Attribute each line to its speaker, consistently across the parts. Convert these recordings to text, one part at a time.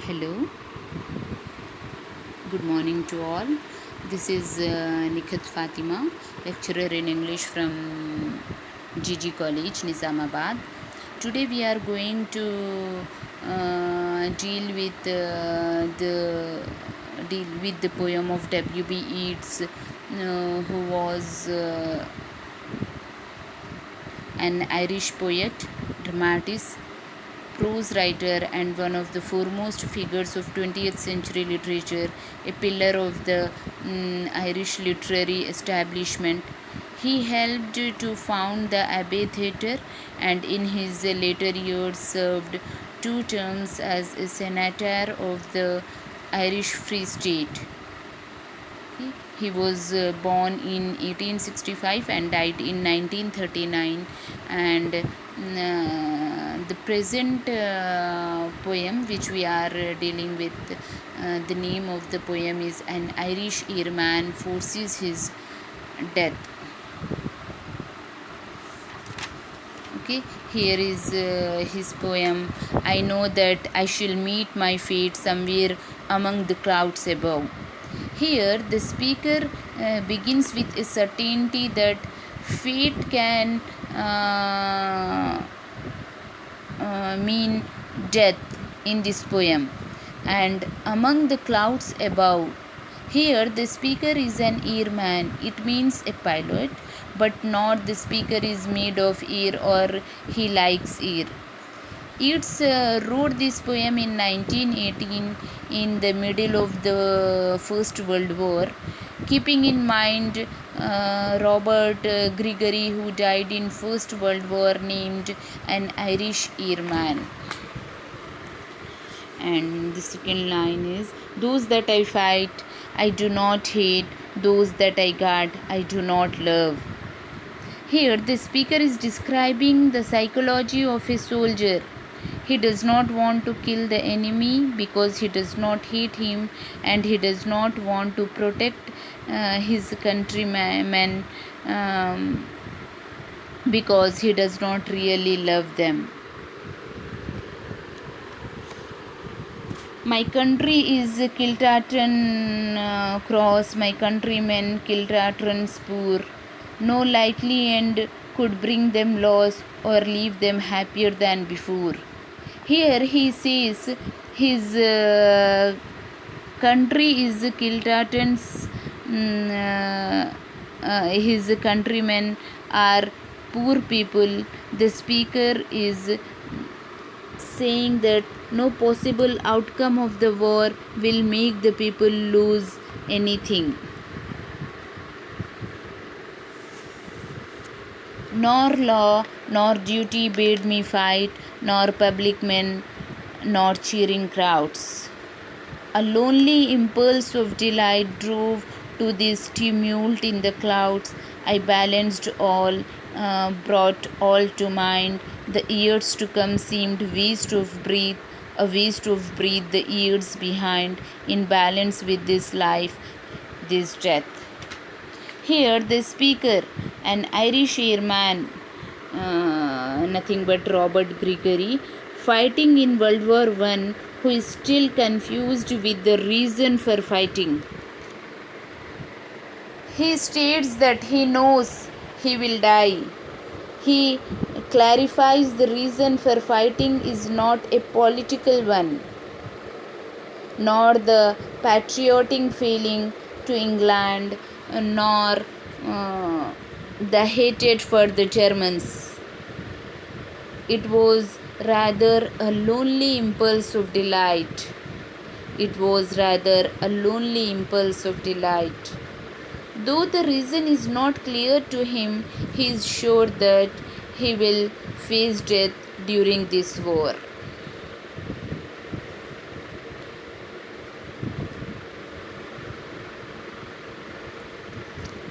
Speaker 1: Hello, good morning to all. This is Nikhat Fatima, lecturer in English from GG College, Nizamabad. Today we are going to deal with the poem of W.B. Yeats, who was an Irish poet, dramatist, prose writer, and one of the foremost figures of 20th century literature, a pillar of the Irish literary establishment. He helped to found the Abbey Theatre and in his later years served two terms as a senator of the Irish Free State. He was born in 1865 and died in 1939. And the present poem which we are dealing with, the name of the poem is An Irish Airman Foresees His Death. Okay, here is his poem. I know that I shall meet my fate somewhere among the clouds above. Here, the speaker begins with a certainty that fate can mean death in this poem. And among the clouds above, here the speaker is an airman. It means a pilot, but not the speaker is made of air or he likes air. Yeats wrote this poem in 1918 in the middle of the First World War, keeping in mind Robert Gregory, who died in First World War, named An Irish Airman. And the second line is, those that I fight I do not hate, those that I guard I do not love. Here the speaker is describing the psychology of a soldier. He does not want to kill the enemy because he does not hate him, and he does not want to protect his countrymen because he does not really love them. My country is Kiltartan cross, my countrymen Kiltartan's poor. No likely end could bring them loss or leave them happier than before. Here he says his country is Kiltartan's, his countrymen are poor people. The speaker is saying that no possible outcome of the war will make the people lose anything. Nor law nor duty bade me fight, nor public men, nor cheering crowds. A lonely impulse of delight drove to this tumult in the clouds. I balanced all, brought all to mind. The years to come seemed waste of breath, a waste of breath, the years behind, in balance with this life, this death. Here, the speaker, an Irish airman, nothing but Robert Gregory, fighting in World War I, who is still confused with the reason for fighting. He states that he knows he will die. He clarifies the reason for fighting is not a political one, nor the patriotic feeling to England, nor the hatred for the Germans. It was rather a lonely impulse of delight. It was rather a lonely impulse of delight. Though the reason is not clear to him, he is sure that he will face death during this war.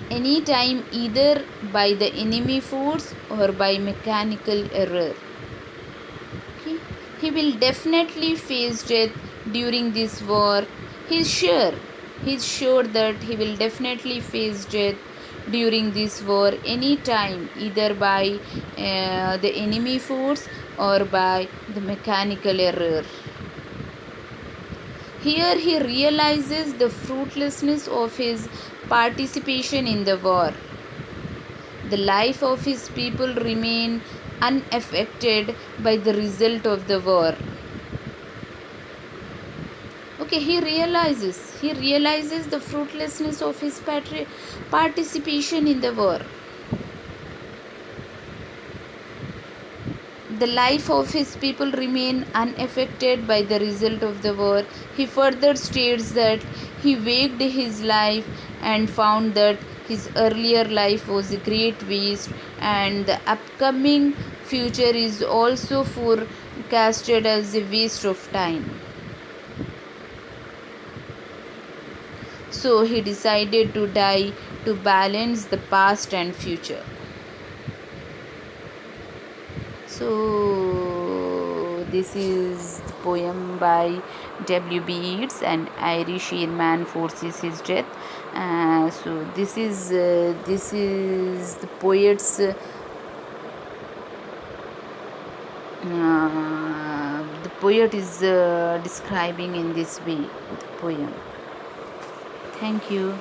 Speaker 1: Any time, either by the enemy force or by mechanical error. Okay? He will definitely face death during this war. He's sure that he will definitely face death during this war any time, either by the enemy force or by the mechanical error. Here he realizes the fruitlessness of his participation in the war. The life of his people remain unaffected by the result of the war. Okay, he realizes the fruitlessness of his participation in the war. The life of his people remain unaffected by the result of the war. He further states that he waked his life and found that his earlier life was a great waste, and the upcoming future is also forecasted as a waste of time. So he decided to die to balance the past and future. So this is the poem by W.B. Yeats, an Irish airman forces his death. So this is the poet's the poet is describing in this way the poem. Thank you.